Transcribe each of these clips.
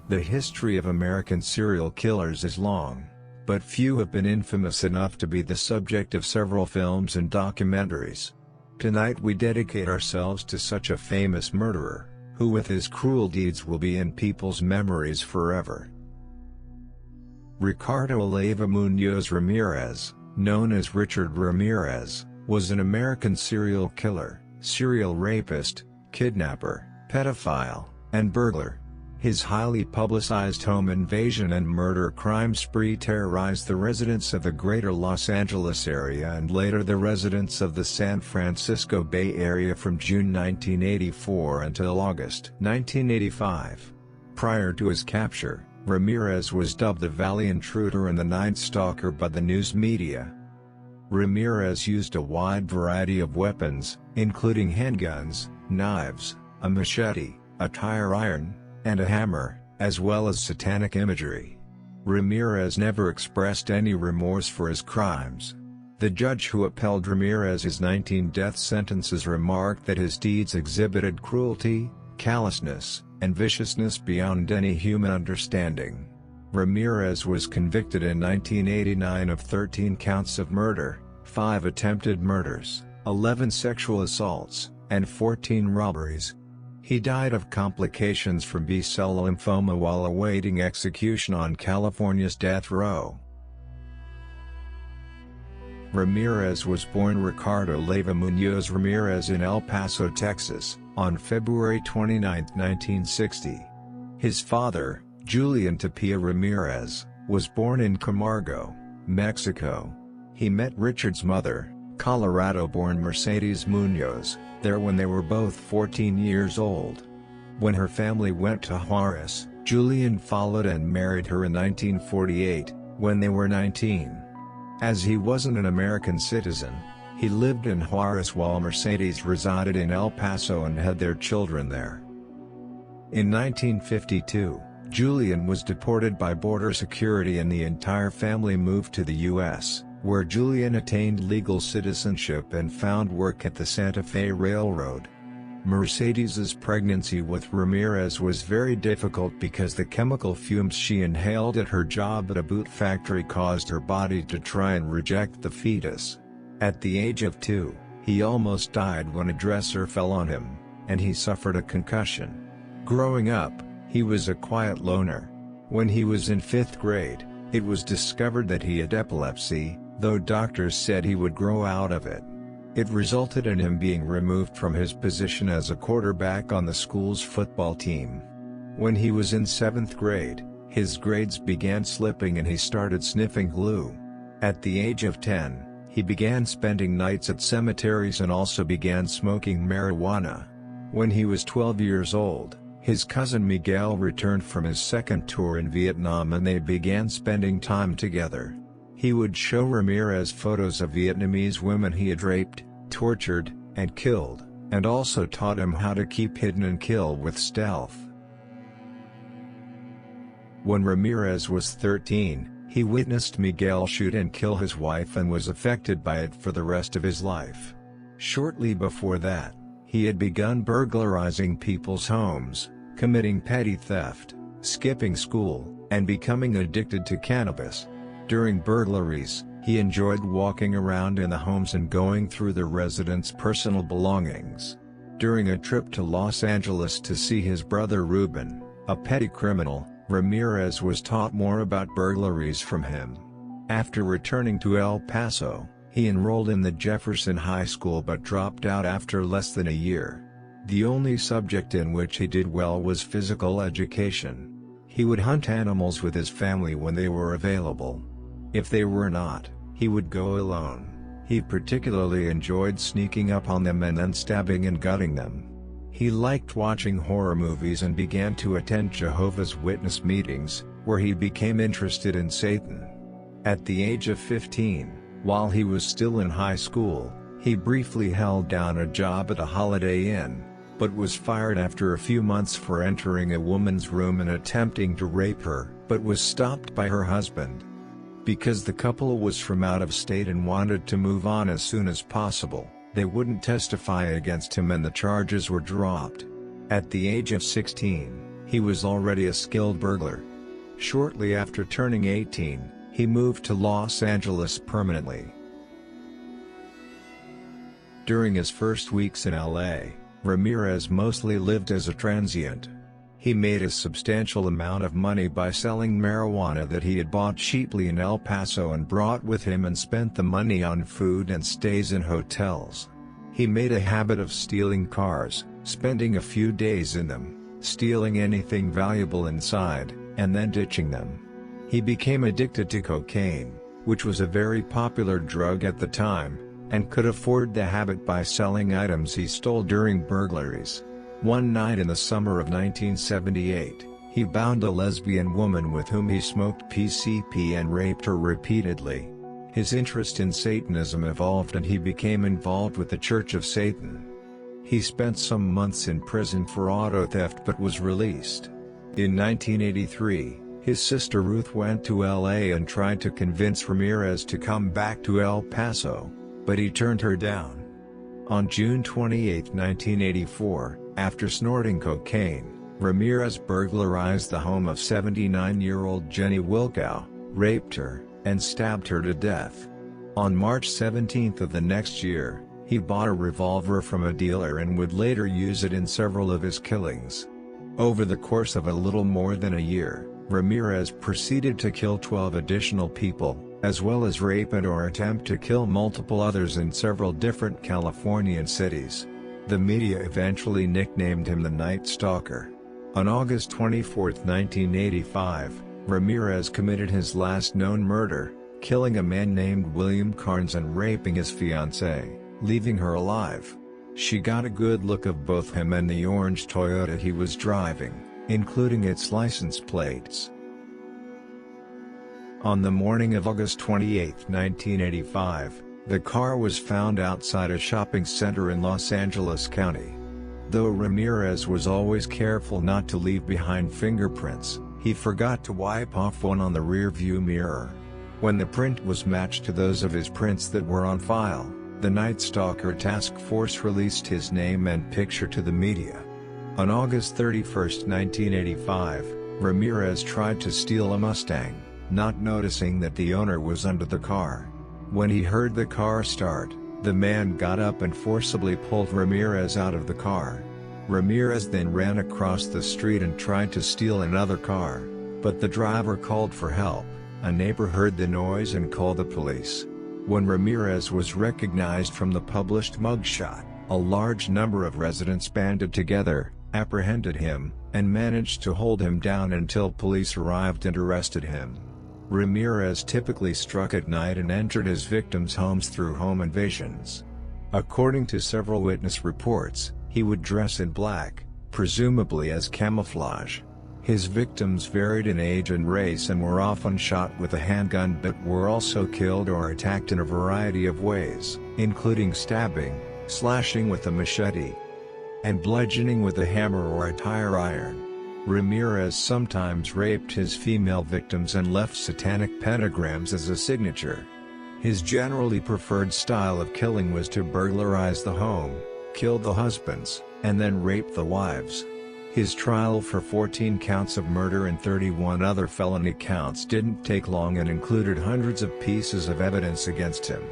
The history of American serial killers is long, but few have been infamous enough to be the subject of several films and documentaries. Tonight we dedicate ourselves to such a famous murderer, who with his cruel deeds will be in people's memories forever. Ricardo Leyva Munoz Ramirez, known as Richard Ramirez, was an American serial killer, serial rapist, kidnapper, pedophile, and burglar. His highly publicized home invasion and murder crime spree terrorized the residents of the greater Los Angeles area and later the residents of the San Francisco Bay Area from June 1984 until August 1985. Prior to his capture, Ramirez was dubbed the Valley Intruder and the Night Stalker by the news media. Ramirez used a wide variety of weapons, including handguns, knives, a machete, a tire iron, and a hammer, as well as satanic imagery. Ramirez never expressed any remorse for his crimes. The judge who upheld Ramirez's 19 death sentences remarked that his deeds exhibited cruelty, callousness, and viciousness beyond any human understanding. Ramirez was convicted in 1989 of 13 counts of murder, 5 attempted murders, 11 sexual assaults, and 14 robberies. He died of complications from B-cell lymphoma while awaiting execution on California's death row. Ramirez was born Ricardo Leyva Munoz Ramirez in El Paso, Texas, on February 29, 1960. His father, Julian Tapia Ramirez, was born in Camargo, Mexico. He met Richard's mother, Colorado-born Mercedes Munoz, there when they were both 14 years old. When her family went to Juarez, Julian followed and married her in 1948, when they were 19. As he wasn't an American citizen, he lived in Juarez while Mercedes resided in El Paso and had their children there. In 1952, Julian was deported by border security and the entire family moved to the U.S., where Julian attained legal citizenship and found work at the Santa Fe Railroad. Mercedes's pregnancy with Ramirez was very difficult because the chemical fumes she inhaled at her job at a boot factory caused her body to try and reject the fetus. At the age of 2, he almost died when a dresser fell on him, and he suffered a concussion. Growing up, he was a quiet loner. When he was in 5th grade, it was discovered that he had epilepsy, though doctors said he would grow out of it. It resulted in him being removed from his position as a quarterback on the school's football team. When he was in 7th grade, his grades began slipping and he started sniffing glue. At the age of 10, he began spending nights at cemeteries and also began smoking marijuana. When he was 12 years old, his cousin Miguel returned from his second tour in Vietnam and they began spending time together. He would show Ramirez photos of Vietnamese women he had raped, tortured, and killed, and also taught him how to keep hidden and kill with stealth. When Ramirez was 13, he witnessed Miguel shoot and kill his wife and was affected by it for the rest of his life. Shortly before that, he had begun burglarizing people's homes, committing petty theft, skipping school, and becoming addicted to cannabis. During burglaries, he enjoyed walking around in the homes and going through the residents' personal belongings. During a trip to Los Angeles to see his brother Ruben, a petty criminal, Ramirez was taught more about burglaries from him. After returning to El Paso, he enrolled in the Jefferson High School but dropped out after less than a year. The only subject in which he did well was physical education. He would hunt animals with his family when they were available. If they were not, he would go alone. He particularly enjoyed sneaking up on them and then stabbing and gutting them. He liked watching horror movies and began to attend Jehovah's Witness meetings, where he became interested in Satan. At the age of 15, while he was still in high school, he briefly held down a job at a Holiday Inn, but was fired after a few months for entering a woman's room and attempting to rape her, but was stopped by her husband. Because the couple was from out of state and wanted to move on as soon as possible, they wouldn't testify against him and the charges were dropped. At the age of 16, He was already a skilled burglar. Shortly after turning 18, he moved to Los Angeles permanently. During his first weeks in LA, Ramirez mostly lived as a transient. He made a substantial amount of money by selling marijuana that he had bought cheaply in El Paso and brought with him, and spent the money on food and stays in hotels. He made a habit of stealing cars, spending a few days in them, stealing anything valuable inside, and then ditching them. He became addicted to cocaine, which was a very popular drug at the time, and could afford the habit by selling items he stole during burglaries. One night in the summer of 1978, he bound a lesbian woman with whom he smoked PCP and raped her repeatedly. His interest in Satanism evolved and he became involved with the Church of Satan. He spent some months in prison for auto theft but was released. In 1983, his sister Ruth went to LA and tried to convince Ramirez to come back to El Paso, but he turned her down. On June 28, 1984, after snorting cocaine, Ramirez burglarized the home of 79-year-old Jenny Wilkow, raped her, and stabbed her to death. On March 17 of the next year, he bought a revolver from a dealer and would later use it in several of his killings. Over the course of a little more than a year, Ramirez proceeded to kill 12 additional people, as well as rape and/or attempt to kill multiple others in several different Californian cities. The media eventually nicknamed him the Night Stalker. On August 24, 1985, Ramirez committed his last known murder, killing a man named William Carnes and raping his fiancée, leaving her alive. She got a good look of both him and the orange Toyota he was driving, including its license plates. On the morning of August 28, 1985, the car was found outside a shopping center in Los Angeles County. Though Ramirez was always careful not to leave behind fingerprints, he forgot to wipe off one on the rear-view mirror. When the print was matched to those of his prints that were on file, the Night Stalker task force released his name and picture to the media. On August 31, 1985, Ramirez tried to steal a Mustang, not noticing that the owner was under the car. When he heard the car start, the man got up and forcibly pulled Ramirez out of the car. Ramirez then ran across the street and tried to steal another car, but the driver called for help. A neighbor heard the noise and called the police. When Ramirez was recognized from the published mugshot, a large number of residents banded together, apprehended him, and managed to hold him down until police arrived and arrested him. Ramirez typically struck at night and entered his victims' homes through home invasions. According to several witness reports, he would dress in black, presumably as camouflage. His victims varied in age and race and were often shot with a handgun but were also killed or attacked in a variety of ways, including stabbing, slashing with a machete, and bludgeoning with a hammer or a tire iron. Ramirez sometimes raped his female victims and left satanic pentagrams as a signature. His generally preferred style of killing was to burglarize the home, kill the husbands, and then rape the wives. His trial for 14 counts of murder and 31 other felony counts didn't take long and included hundreds of pieces of evidence against him.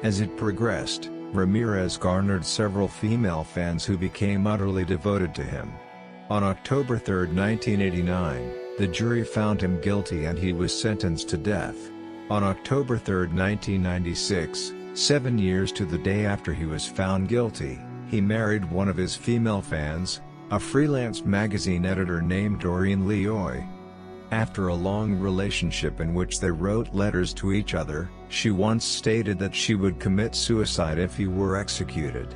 As it progressed, Ramirez garnered several female fans who became utterly devoted to him. On October 3, 1989, the jury found him guilty and he was sentenced to death. On October 3, 1996, 7 years to the day after he was found guilty, he married one of his female fans, a freelance magazine editor named Doreen Leoy. After a long relationship in which they wrote letters to each other, she once stated that she would commit suicide if he were executed.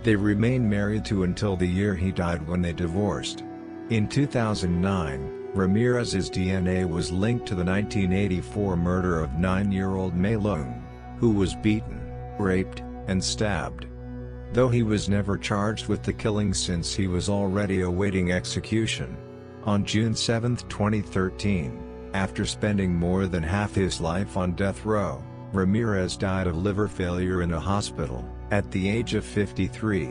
They remained married until the year he died, when they divorced. In 2009, Ramirez's DNA was linked to the 1984 murder of 9-year-old May Loan, who was beaten, raped, and stabbed. Though he was never charged with the killing since he was already awaiting execution. On June 7, 2013, after spending more than half his life on death row, Ramirez died of liver failure in a hospital, at the age of 53.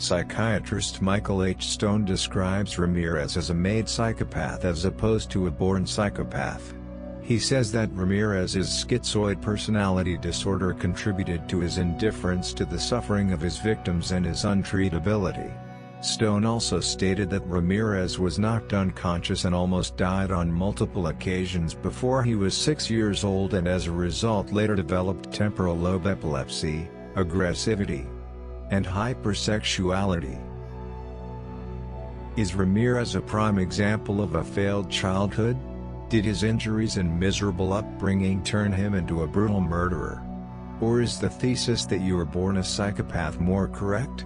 Psychiatrist Michael H. Stone describes Ramirez as a made psychopath as opposed to a born psychopath. He says that Ramirez's schizoid personality disorder contributed to his indifference to the suffering of his victims and his untreatability. Stone also stated that Ramirez was knocked unconscious and almost died on multiple occasions before he was 6 years old, and as a result later developed temporal lobe epilepsy, aggressivity, and hypersexuality. Is Ramirez a prime example of a failed childhood? Did his injuries and miserable upbringing turn him into a brutal murderer? Or is the thesis that you were born a psychopath more correct?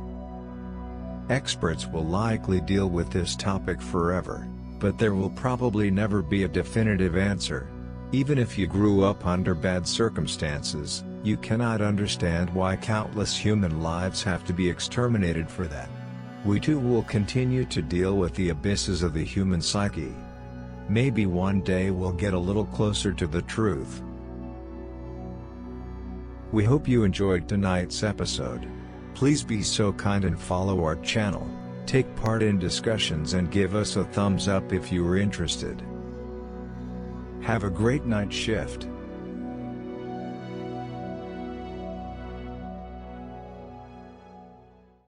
Experts will likely deal with this topic forever, but there will probably never be a definitive answer. Even if you grew up under bad circumstances, you cannot understand why countless human lives have to be exterminated for that. We too will continue to deal with the abysses of the human psyche. Maybe one day we'll get a little closer to the truth. We hope you enjoyed tonight's episode. Please be so kind and follow our channel, take part in discussions and give us a thumbs up if you are interested. Have a great night shift.